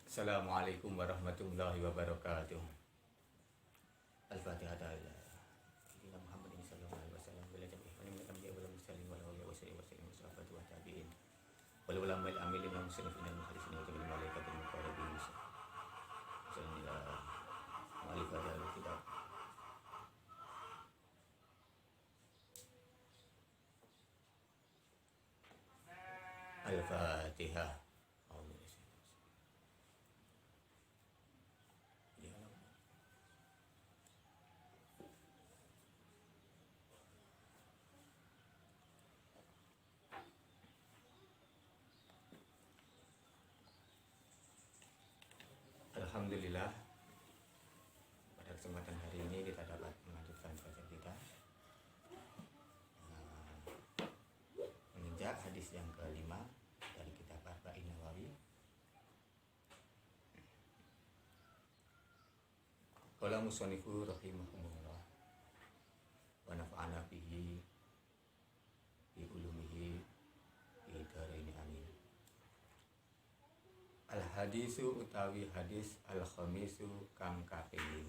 Assalamualaikum warahmatullahi wabarakatuh. Al-Fatihah ta'ala. Sayyidina Muhammadin sallallahu alaihi wasallam wa ala alihi wa sahbihi wa muslimin wa ala alihi wa sahbihi wa sahabati wa tabi'in. Wal ulama al amilin wa muslimin al muhaddisin wa tabi'in malaikatul muqarrabin. Bismillah. Al-Fatihah kitab. Al-Fatihah. Alhamdulillah, pada kesempatan hari ini kita dapat melanjutkan bacaan kita menginjak hadis yang kelima dari kitab Arba'in Nawawi. Qala musanifu rahimahumullah wa nafa'ana bihi bi ulumihi bi dharaini amin. Al hadisu utawi hadis al khamisu kang kaping 5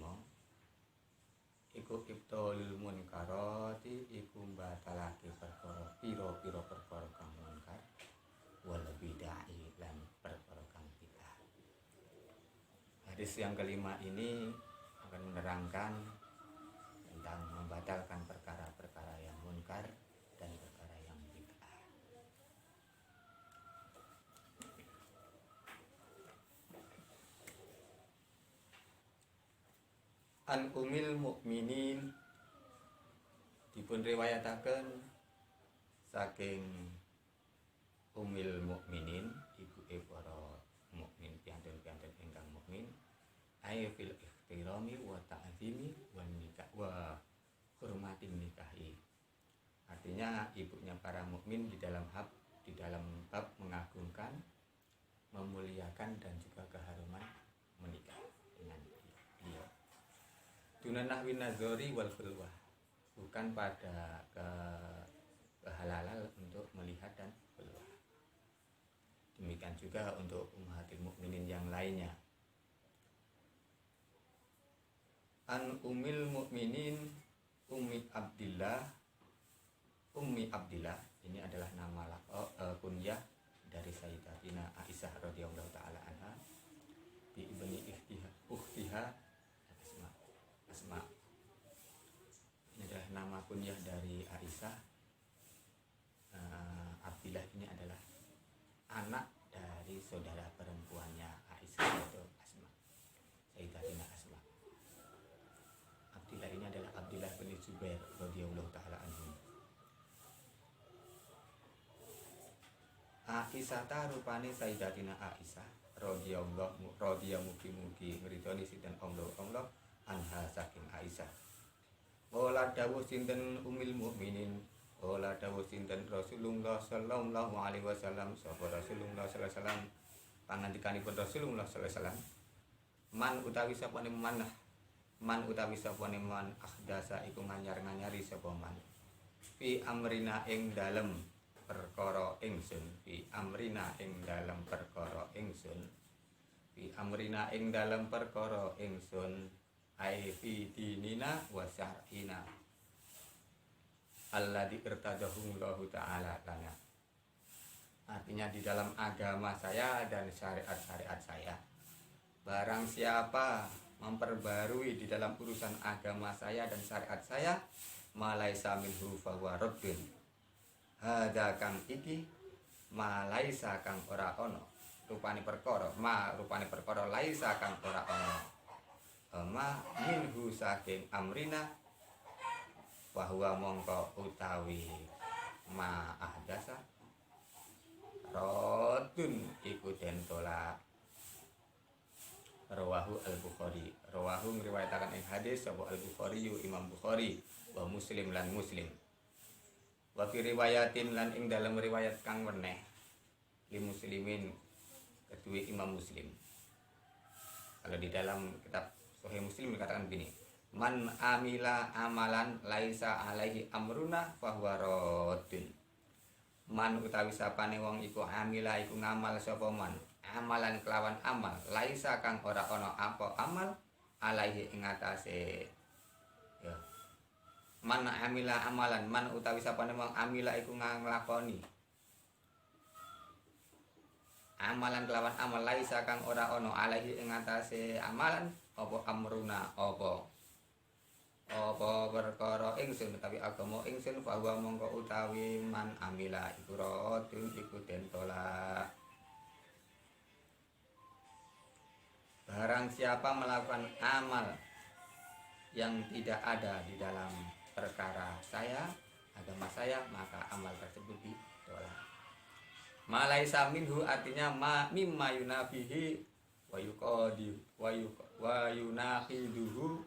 iku ibtalul munkarati iku batalake perkara pira-pira perkara kang munkar wal bid'ah lan perkara kang bid'ah. Hadis yang kelima ini akan menerangkan tentang membatalkan perkara-perkara yang munkar dan perkara yang bid'ah. An umil mukminin dipun riwayataken saking umil mukminin ibuke para mukmin piantun-piantun ingkang mukmin ay fil ihtirami wa ta'zimi wa nikah wa hurmatin nikahi. Artinya ibunya para mukmin di dalam bab mengagungkan, memuliakan dan juga keharuman menikah dengan beliau. Dunanahwi nazori wal khulwah, bukan pada kehalalan untuk melihat dan khulwah. Demikian juga untuk ummahatil mukminin yang lainnya. An umil mukminin Ummi Abdillah ini adalah nama kunyah dari Sayyidatina Aisyah radhiyallahu taala anha bi ibni ukhtiha Asma. Ini adalah nama kunyah dari Aisyah. Abdillah ini adalah anak dari saudara perempuannya Aisyah, yaitu Asma, Sayyidatina Asma. Abdillah ini adalah Abdillah bin Zubair radhiyallahu taala anhu. Aisyah ta rupane Sayyidatina Aisyah radhiyallahu mugi ngridoni sinten Allah anha saking Aisyah. Wala dawuh sinten umil mukminin, wala dawuh sinten Rasulullah sallallahu alaihi wasallam, sapa Rasulullah sallallahu alaihi wasallam, pangandikanipun Rasulullah sallallahu alaihi wasallam, man utawi sapane man ahdasa iku nganyar-nganyari sapa man fi amrina ing dalem perkara ingsun, fi amrina ing dalem perkara ingsun, fi amrina ing dalem perkara ingsun, ai fi dinina wa syar'ina alladzi irtadahullahu ta'ala lana. Artinya di dalam agama saya dan syariat-syariat saya. Barang siapa memperbarui di dalam urusan agama saya dan syariat saya, malaisa minhu fahuwa raddun. Hadza kang iki malaisa kang ora ono rupane perkara, laisa kang ora ono ma minhu saking amrina bahwa mongko utawi ma ahdasa rodun iku den tolak. Rawahu al-Bukhari, rawahu ngriwayataken ing hadis sapa al-Bukhari Imam Bukhari wa Muslim lan Muslim. Wa fi riwayatin lan ing dalam riwayat kang weneh li muslimin kedua Imam Muslim. Kalau di dalam kitab Sahih Muslim dikatakan begini, man amila amalan laisa alaihi amruna fahuwa raddun. Man utawi sapane wong iku amila iku ngamal sapa man amalan kelawan amal laisa kang ora ono apa amal alaihi ing atase ya man amila amalan man utawi sapane wong amila iku nglakoni amalan kelawan amal laisa kang ora ono alaihi ing atase amalan apa amruna apa perkara ingsun utawi agama ingsun bahwa mongko utawi man amila iku rodun iku den tolak. Barang siapa melakukan amal yang tidak ada di dalam perkara saya, agama saya, maka amal tersebut ditolak. Malaisa minhu artinya mimma yunafihi wa yuqadi wa yunaqiduhu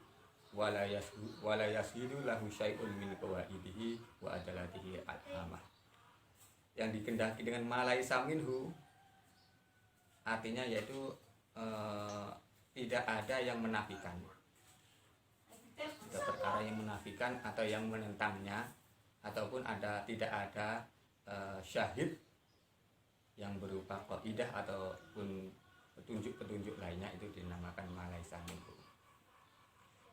wala yashidu lahu syai'un min qawaidihi wa adalatihi al-hamah. Yang dikendaki dengan malaisa minhu artinya yaitu tidak ada yang menafikan. Tidak perkara yang menafikan atau yang menentangnya, ataupun tidak ada syahid yang berupa qaidah ataupun petunjuk-petunjuk lainnya, itu dinamakan malaisa minhu.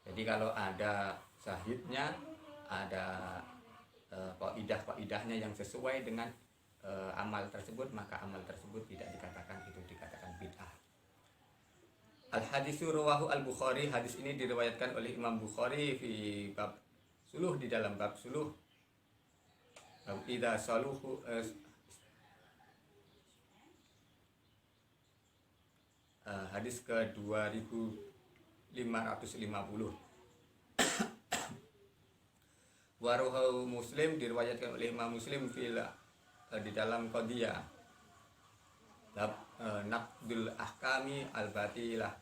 Jadi kalau ada syahidnya, ada qaidah-qaidahnya yang sesuai dengan amal tersebut, maka amal tersebut tidak dikatakan bid'ah. Al-hadisu rawahu al-Bukhari, hadis ini diriwayatkan oleh Imam Bukhari fi bab suluh, di dalam bab suluh. Bab idza saluhu hadis ke 2550. Waruhu Muslim, diriwayatkan oleh Imam Muslim di dalam Qadiyah bab naqdul ahkami al-batilah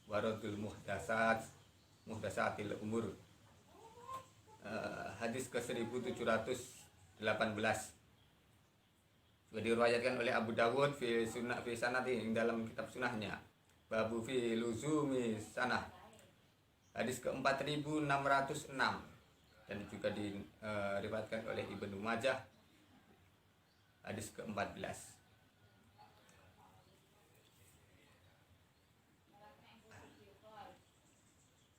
waradul muhdasatil umur, hadis ke 1718. Diriwayatkan oleh Abu Dawud fi sanadi, dalam kitab sunahnya babu fi luzumi sanah, hadis ke 4606, dan juga diriwayatkan oleh Ibnu Majah, hadis ke 14.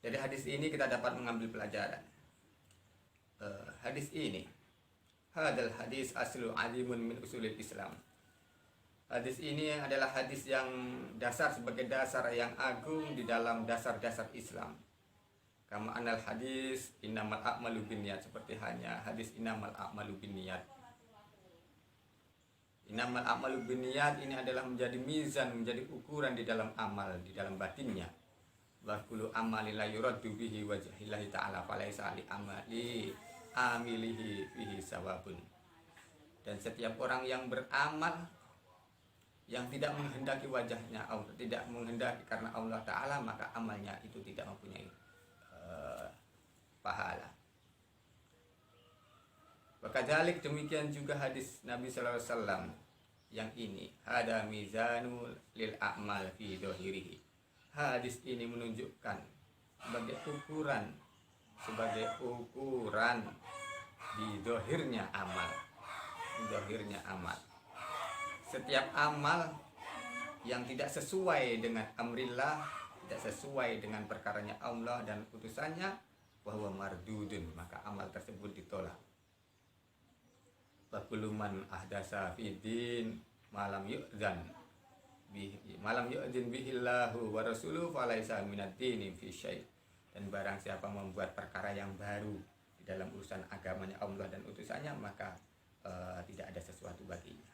Dari hadis ini kita dapat mengambil pelajaran. Hadis ini, hadal hadis aslu alimun min usulil Islam. Hadis ini adalah hadis yang dasar, sebagai dasar yang agung di dalam dasar-dasar Islam. Kama anal hadis innamal a'malu binniyat, seperti hanya hadis innamal a'malu binniyat. Innamal a'malu binniyat ini adalah menjadi mizan, menjadi ukuran di dalam amal, di dalam batinnya. Wa kullu amalin la yuraddu bihi wajhillahi ta'ala falaysa li amali amilihi fihi sawabun. Dan setiap orang yang beramal yang tidak menghendaki wajahnya Allah, tidak menghendaki karena Allah Ta'ala, maka amalnya itu tidak mempunyai pahala. Wakadzalik, demikian juga hadis Nabi sallallahu alaihi wasallam yang ini, hada mizanu lil a'mal fi dhahirihi. Hadis ini menunjukkan sebagai ukuran di dohirnya amal. Setiap amal yang tidak sesuai dengan amrillah, tidak sesuai dengan perkaranya Allah dan utusannya, bahwa mardudun, maka amal tersebut ditolak. Fakuluman ahdasa fidin malam yu'dzin bihillahu wa rasuluhu falaisa minad dini fi syai'. Dan barang siapa membuat perkara yang baru di dalam urusan agamanya Allah dan utusannya, maka tidak ada sesuatu baginya.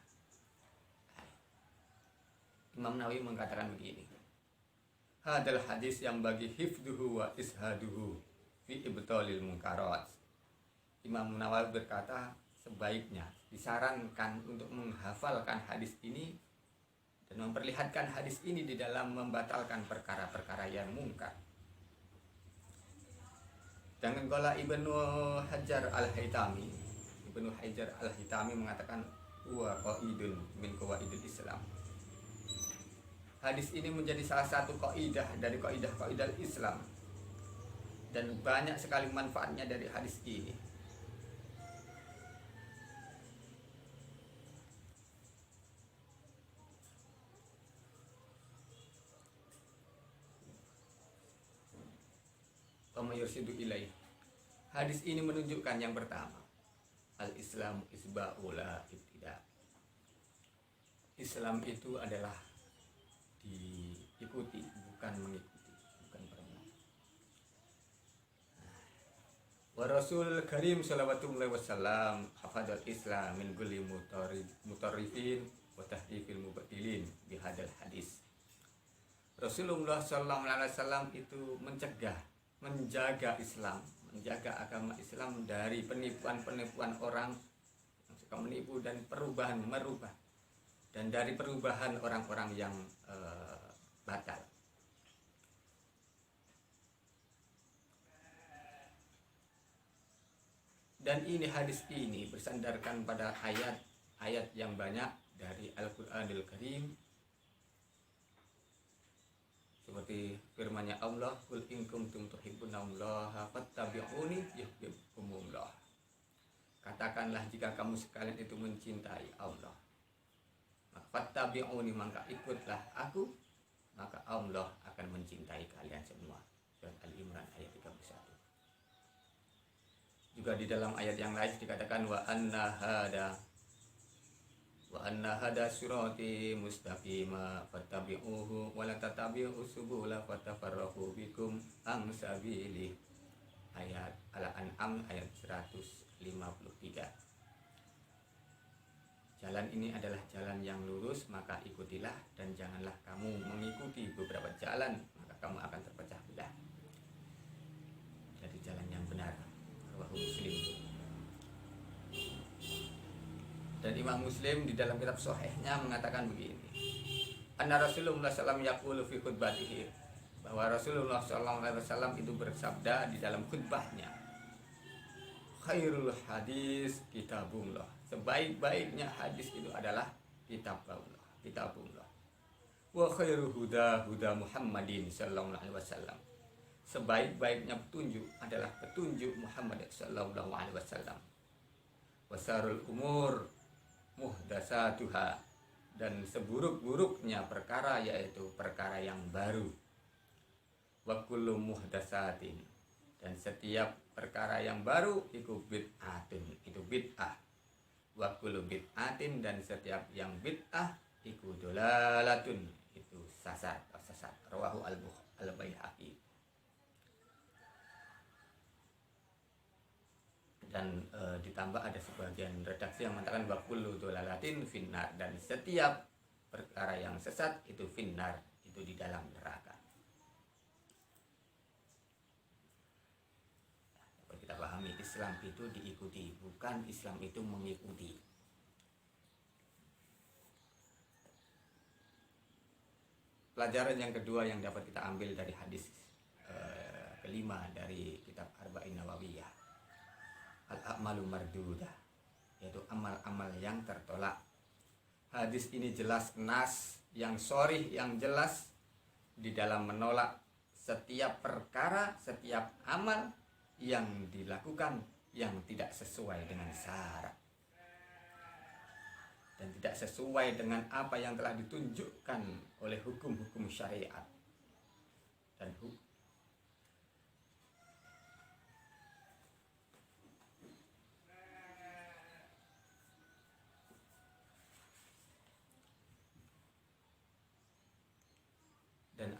Imam Nawawi mengatakan begini, hadal hadis yang bagi hifduhu wa ishaduhu fi ibtalil munkarat. Imam Nawawi berkata, sebaiknya disarankan untuk menghafalkan hadis ini dan memperlihatkan hadis ini di dalam membatalkan perkara-perkara yang mungkar. Dan qala Ibnu Hajar al-Haytami mengatakan huwa qaidun min qawaidil Islam. Hadis ini menjadi salah satu kaidah dari kaidah Islam, dan banyak sekali manfaatnya dari hadis ini. wa yursidu ilaih. Hadis ini menunjukkan yang pertama, al-Islam isba'ula ibtida. Islam itu adalah diikuti, bukan mengikuti, bukan pernah. Wa Rasul Karim sallallahu alaihi wasallam hafadzal Islam min kulli mutarrifin wa tahdifil mubtilin bihadzal hadis. Rasulullah sallallahu alaihi wasallam itu menjaga Islam, menjaga agama Islam dari penipuan-penipuan orang yang suka menipu dan merubah, dan dari perubahan orang-orang yang batal. Dan ini hadis ini bersandarkan pada ayat-ayat yang banyak dari Al-Qur'anul Karim, seperti firman-Nya Allah, "Qul in kuntum tuhibbunallaha fattabi'uni yuhibbukumullah." Katakanlah jika kamu sekalian itu mencintai Allah, maka fattabi'uni, maka ikutlah aku, maka Allah akan mencintai kalian semua. Surat Al-Imran ayat 31. Juga di dalam ayat yang lain dikatakan wa anna hada sirati mustaqima fattabi'uhu wa la tattabi'us subula fatafarraqu bikum an sabilihi. Ayat Al-An'am ayat 153. Jalan ini adalah jalan yang lurus, maka ikutilah, dan janganlah kamu mengikuti beberapa jalan, maka kamu akan terpecah belah dari jalan yang benar. Rawahu Muslim. Dan Imam Muslim di dalam kitab Sahihnya mengatakan begini, anna Rasulullah SAW yaqulu fi khutbatihi, bahwa Rasulullah SAW itu bersabda di dalam khutbahnya, khairul hadis kitabullah, sebaik-baiknya hadis itu adalah kitabullah. Wa khairu huda Muhammadin sallallahu alaihi wasallam, sebaik-baiknya petunjuk adalah petunjuk Muhammad sallallahu alaihi wasallam. Wasarul umur muhdasatuha, dan seburuk-buruknya perkara yaitu perkara yang baru. Wa kullu muhdasatin, dan setiap perkara yang baru itu bid'atun, itu bid'ah. Wa kullu bid'atin, dan setiap yang bid'ah itu dolalatun, itu sesat. Rawahu al-Baihaqi. Dan ditambah ada sebagian redaksi yang mengatakan wa kullu dolalatin finnar, dan setiap perkara yang sesat itu finnar, itu di dalam neraka. Kita pahami Islam itu diikuti, bukan Islam itu mengikuti. Pelajaran yang kedua yang dapat kita ambil dari hadis kelima dari kitab Arba'in Nawawiyah, al-a'malu mardudah, yaitu amal-amal yang tertolak. Hadis ini jelas nas, yang sharih, yang jelas di dalam menolak setiap perkara, setiap amal yang dilakukan yang tidak sesuai dengan syarat dan tidak sesuai dengan apa yang telah ditunjukkan oleh hukum-hukum syariat dan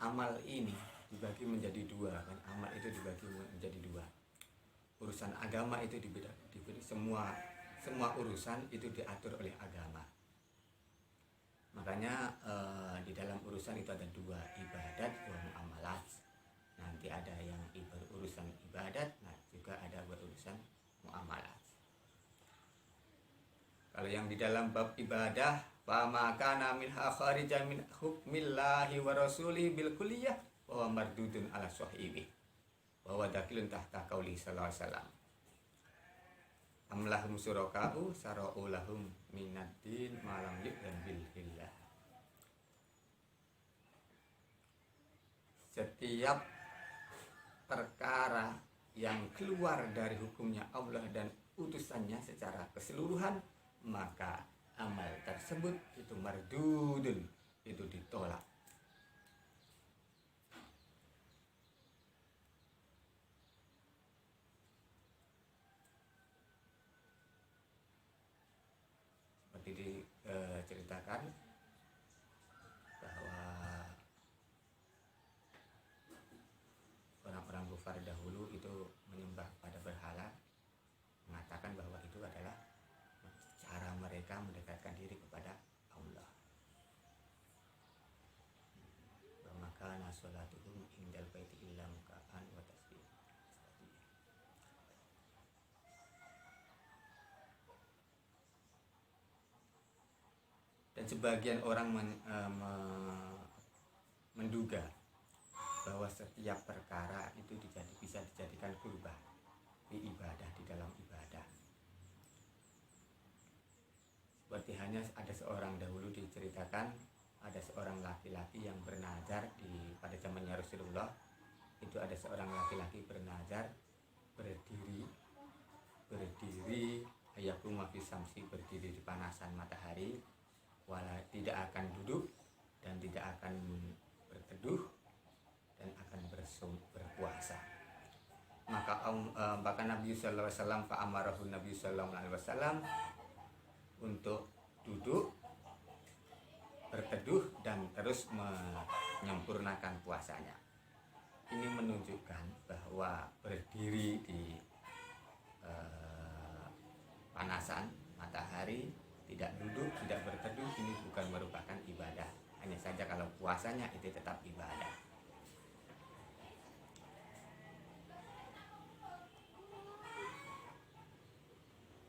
amal ini dibagi menjadi dua, kan? Amal itu dibagi menjadi dua. Urusan agama itu dibeda, semua urusan itu diatur oleh agama. Makanya di dalam urusan itu ada dua, ibadat dan muamalat. Nanti ada yang berurusan ibadat, nah juga ada berurusan muamalat. Kalau yang di dalam bab ibadah, fama kana minha kharijan min hukmillahi wa rasuli bil kulliyah wa mardudun ala sahibi wa dakilun tahta qauli sallallahu alaihi wasallam. Amlahum suraka'u sara'u lahum minaddin malam yu'dan bilhillah. Setiap perkara yang keluar dari hukumnya Allah dan utusannya secara keseluruhan, maka amal tersebut itu mardudun, itu ditolak. seperti diceritakan bahwa orang-orang kufar dahulu itu menyembah pada berhala, mengatakan bahwa itu adalah cara mereka mendekatkan diri kepada Allah. Wa makana sholatuhum indal baiti illa muka'an wa tasbih. Dan sebagian orang menduga bahwa setiap perkara itu bisa dijadikan kurban di ibadah, di dalam ibadah. Seperti hanya ada seorang dahulu diceritakan, ada seorang laki-laki yang bernazar pada zamannya Rasulullah. Itu ada seorang laki-laki bernazar berdiri ayakuma fi samsi, berdiri di panasan matahari, tidak akan duduk dan tidak akan berteduh dan akan berpuasa. Maka Nabi sallallahu alaihi wasallam fa'amarahu Nabi sallallahu alaihi wasallam untuk duduk, berteduh dan terus menyempurnakan puasanya. Ini menunjukkan bahwa berdiri di panasan matahari, tidak duduk, tidak berteduh, ini bukan merupakan ibadah. Hanya saja kalau puasanya itu tetap ibadah.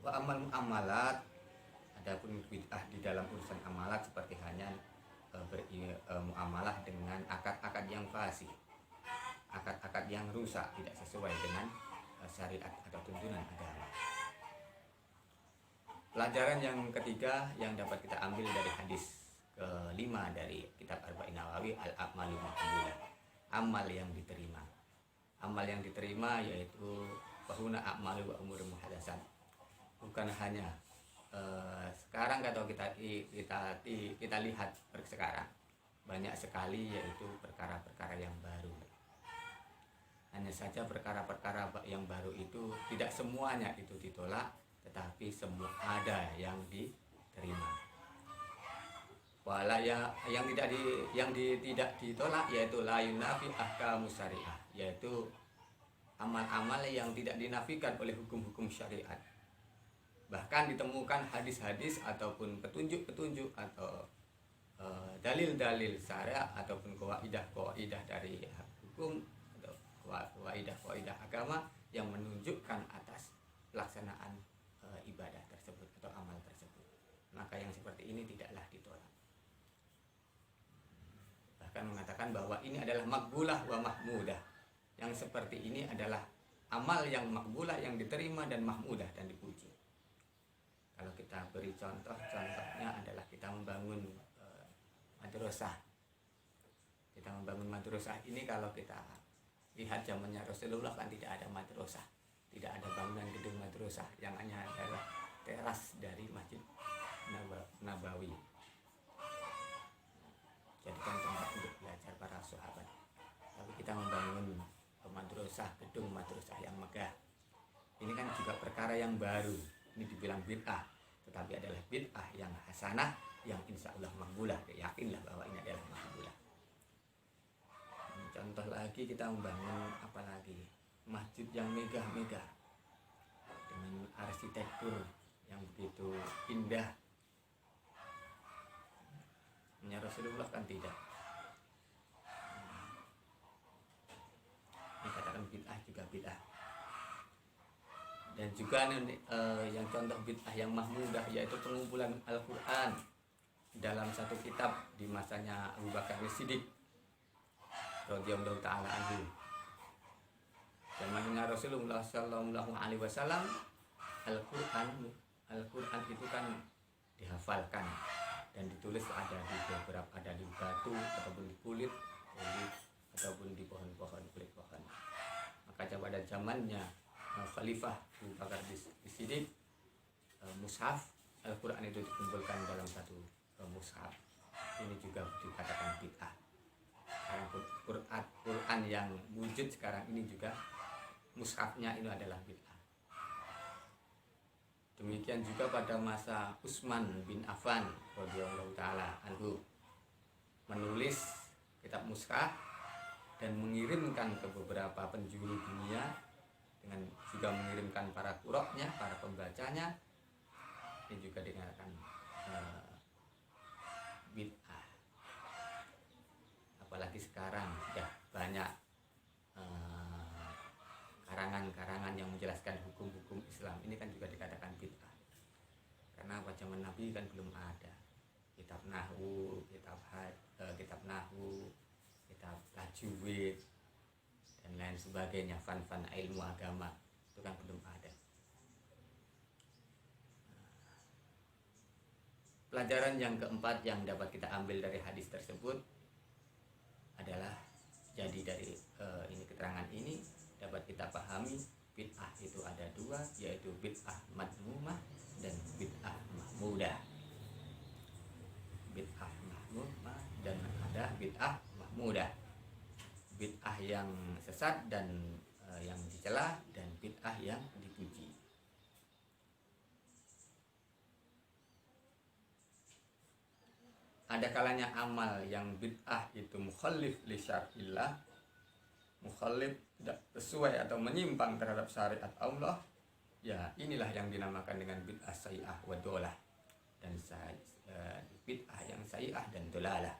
Wa amal muamalat, adapun bid'ah di dalam urusan amalat seperti hanya muamalah dengan akad-akad yang fasih, akad-akad yang rusak, tidak sesuai dengan syariat atau tuntunan agama. Pelajaran yang ketiga yang dapat kita ambil dari hadis kelima dari kitab Arba'in Nawawi, al-a'malu maqbulah, amal yang diterima. Amal yang diterima yaitu bahuna a'malu wa umur muhadasan. Bukan hanya sekarang kalau kita lihat sekarang banyak sekali yaitu perkara-perkara yang baru. Hanya saja perkara-perkara yang baru itu tidak semuanya itu ditolak, tetapi semua ada yang diterima. Wala yang tidak ditolak yaitu la yunafi ahkamus syariah, yaitu amal-amal yang tidak dinafikan oleh hukum-hukum syariat. Bahkan ditemukan hadis-hadis ataupun petunjuk-petunjuk atau dalil-dalil syariat ataupun kaidah-kaidah dari hukum atau kaidah-kaidah agama yang menunjukkan atas pelaksanaan ibadah tersebut atau amal tersebut. Maka yang seperti ini tidaklah ditolak. Bahkan mengatakan bahwa ini adalah makbulah wa mahmudah. Yang seperti ini adalah amal yang makbulah, yang diterima dan mahmudah dan dipuji. Kalau kita beri contohnya adalah kita membangun madrasah. Kita membangun madrasah ini kalau kita lihat zamannya Rasulullah kan tidak ada madrasah, tidak ada bangunan gedung madrasah, yang hanya adalah teras dari Masjid Nabawi. Jadikan tempat untuk belajar para sahabat. Tapi kita membangun madrasah, gedung madrasah yang megah. Ini kan juga perkara yang baru. Ini dibilang bid'ah, tetapi adalah bid'ah yang hasanah, yang insya Allah makbulah. Yakinlah bahwa ini adalah makbulah. Contoh lagi kita membangun apalagi masjid yang megah-megah dengan arsitektur yang begitu indah. Hanya Rasulullah kan tidak. Ini katakan bid'ah juga bid'ah. Dan juga yang contoh bid'ah yang mahmudah yaitu pengumpulan Al-Quran dalam satu kitab di masanya Abu Bakar As-Siddiq radhiyallahu ta'ala anhu. Zamannya Rasulullah sallallahu alaihi wasallam, Al-Quran itu kan dihafalkan dan ditulis ada di batu ataupun di kulit ataupun di pohon-pohon, kulit pohon. Maka pada zamannya Khalifah Abu Bakar As-Siddiq, mushaf Al-Quran itu dikumpulkan dalam satu mushaf. Ini juga dikatakan bid'ah. Quran yang wujud sekarang ini juga mushafnya itu adalah bid'ah. Demikian juga pada masa Utsman bin Affan radhiyallahu taala anhu menulis kitab mushaf dan mengirimkan ke beberapa penjuru dunia, dengan juga mengirimkan para qurra'nya, para pembacanya. Ini juga dikatakan bid'ah. Apalagi sekarang sudah banyak karangan-karangan yang menjelaskan hukum-hukum Islam, ini kan juga dikatakan bid'ah. Karena pada zaman Nabi kan belum ada kitab nahwu, kitab tajwid dan lain sebagainya, fan-fan ilmu agama itu kan belum ada. Pelajaran yang keempat yang dapat kita ambil dari hadis tersebut adalah, jadi dari ini keterangan ini dapat kita pahami bid'ah itu ada dua, yaitu bid'ah madmumah dan bid'ah mahmudah. Bid'ah mahmumah dan ada bid'ah mahmudah. Bid'ah yang sesat dan yang dicela, dan bid'ah yang dipuji. Ada kalanya amal yang bid'ah itu mukhallif li syar'illah, mukhallif, tidak sesuai atau menyimpang terhadap syariat Allah, ya inilah yang dinamakan dengan bid'ah sayyi'ah wa dolalah, dan bid'ah yang sayyi'ah dan dolalah.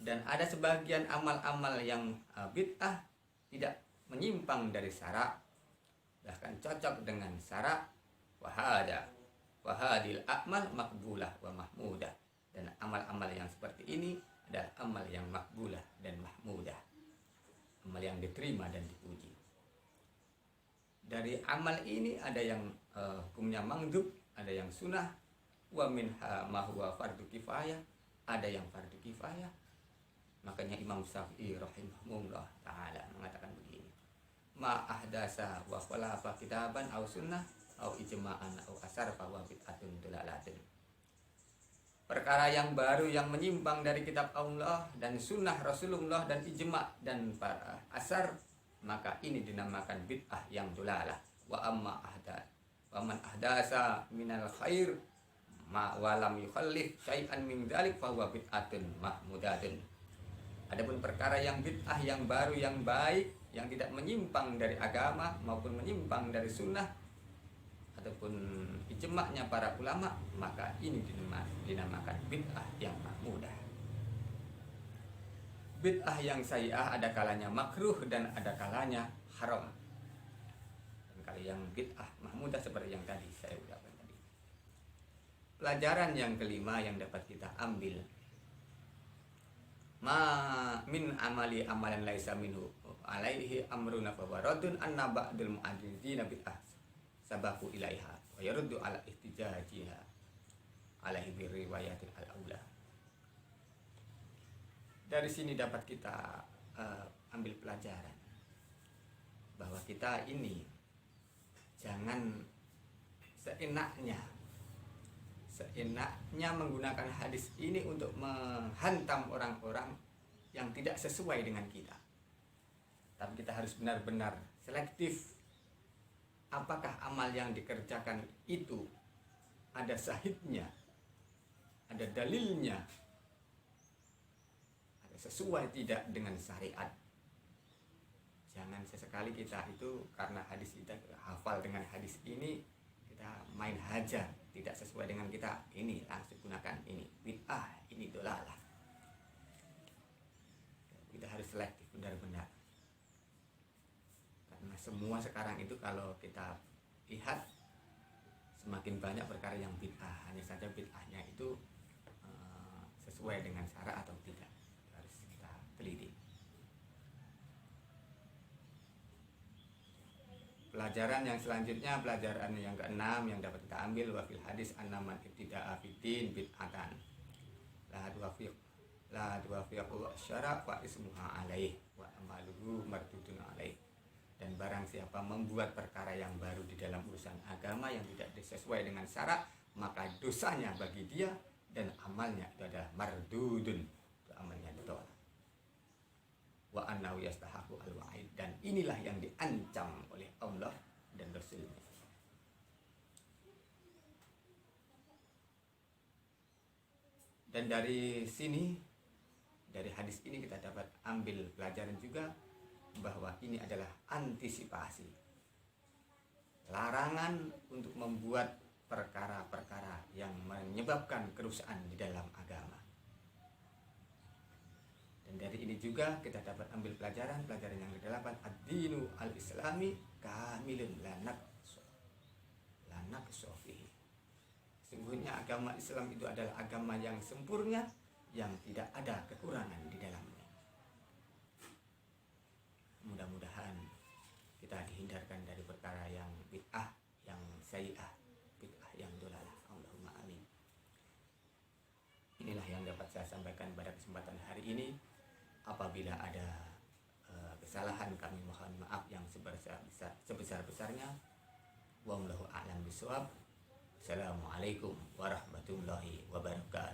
Dan ada sebagian amal-amal yang bid'ah tidak menyimpang dari syarak, bahkan cocok dengan syarak. Wahadil a'mal makbulah wa mahmudah. Dan amal-amal yang seperti ini adalah amal yang makbulah dan mahmudah, amal yang diterima dan dipuji. Dari amal ini ada yang hukumnya mangdub, ada yang sunnah, wa minha ma huwa fardu kifayah, ada yang fardu kifayah. Makanya Imam Syafi'i rahimahullah ta'ala mengatakan begini, ma ahdasa wa khalafa kitaban aw sunnah aw ijma'an aw asar fa wa bid'atun dalalatun. Perkara yang baru yang menyimpang dari kitab Allah dan sunnah Rasulullah dan ijma' dan para asar, maka ini dinamakan bid'ah yang dalalah. Wa amma man ahdasa minal khair ma walam yukhallif syai'an min dzalik fa huwa bid'atun mahmudatun. Adapun perkara yang bid'ah yang baru yang baik, yang tidak menyimpang dari agama maupun menyimpang dari sunnah ataupun ijma'nya para ulama, maka ini dinamakan bid'ah yang mahmudah. Bid'ah yang sayyi'ah ada kalanya makruh dan ada kalanya haram. Dan kalau yang bid'ah mahmudah seperti yang tadi saya ucapkan tadi. Pelajaran yang kelima yang dapat kita ambil, ma min amali amalan laisa minhu alaihi amruna fa waradun anna ba'dul mu'adzina bid'ah sabahu ilaiha wa yaruddu ala ihtijajiha alaihi bi riwayatil al-aula. Dari sini dapat kita ambil pelajaran bahwa kita ini jangan seenaknya menggunakan hadis ini untuk menghantam orang-orang yang tidak sesuai dengan kita. Tapi kita harus benar-benar selektif. Apakah amal yang dikerjakan itu ada sahihnya, ada dalilnya, ada sesuai tidak dengan syariat. Jangan sesekali kita itu karena hadis kita hafal dengan hadis ini, kita main hajar, tidak sesuai dengan kita, ini langsung gunakan, ini bid'ah, ini dolalah. Kita harus selektif benar-benar, karena semua sekarang itu kalau kita lihat semakin banyak perkara yang bid'ah, hanya saja bid'ahnya itu sesuai dengan syarak atau tidak, harus kita teliti. Pelajaran yang selanjutnya, pelajaran yang keenam yang dapat kita ambil, wa fil hadis annaman ibtida'a fiddin bid'atan la tuwafiqu syara' wa ismuha alaih wa amaluhu mardudun alaih. Dan barang siapa membuat perkara yang baru di dalam urusan agama yang tidak sesuai dengan syarak, maka dosanya bagi dia dan amalnya itu adalah mardudun, itu amalnya ditolak. Wa annahu yastahaqqu al-wa'id, dan inilah yang diancam oleh Allah dan Rasulnya. Dan dari sini, dari hadis ini kita dapat ambil pelajaran juga bahwa ini adalah antisipasi, larangan untuk membuat perkara-perkara yang menyebabkan kerusakan di dalam agama. Dan dari ini juga kita dapat ambil pelajaran yang ke-8, ad-dinu al-islami kamilun la naqsa fihi. Sungguhnya agama Islam itu adalah agama yang sempurna, yang tidak ada kekurangan di dalamnya. Mudah-mudahan kita dihindarkan dari perkara yang bid'ah, yang sayyi'ah, bid'ah yang dolalah. Allahumma amin. Inilah yang dapat saya sampaikan pada kesempatan hari ini. Apabila ada kesalahan, kami mohon maaf yang sebesar-besarnya. Wallahu a'lam bishawab. Assalamualaikum warahmatullahi wabarakatuh.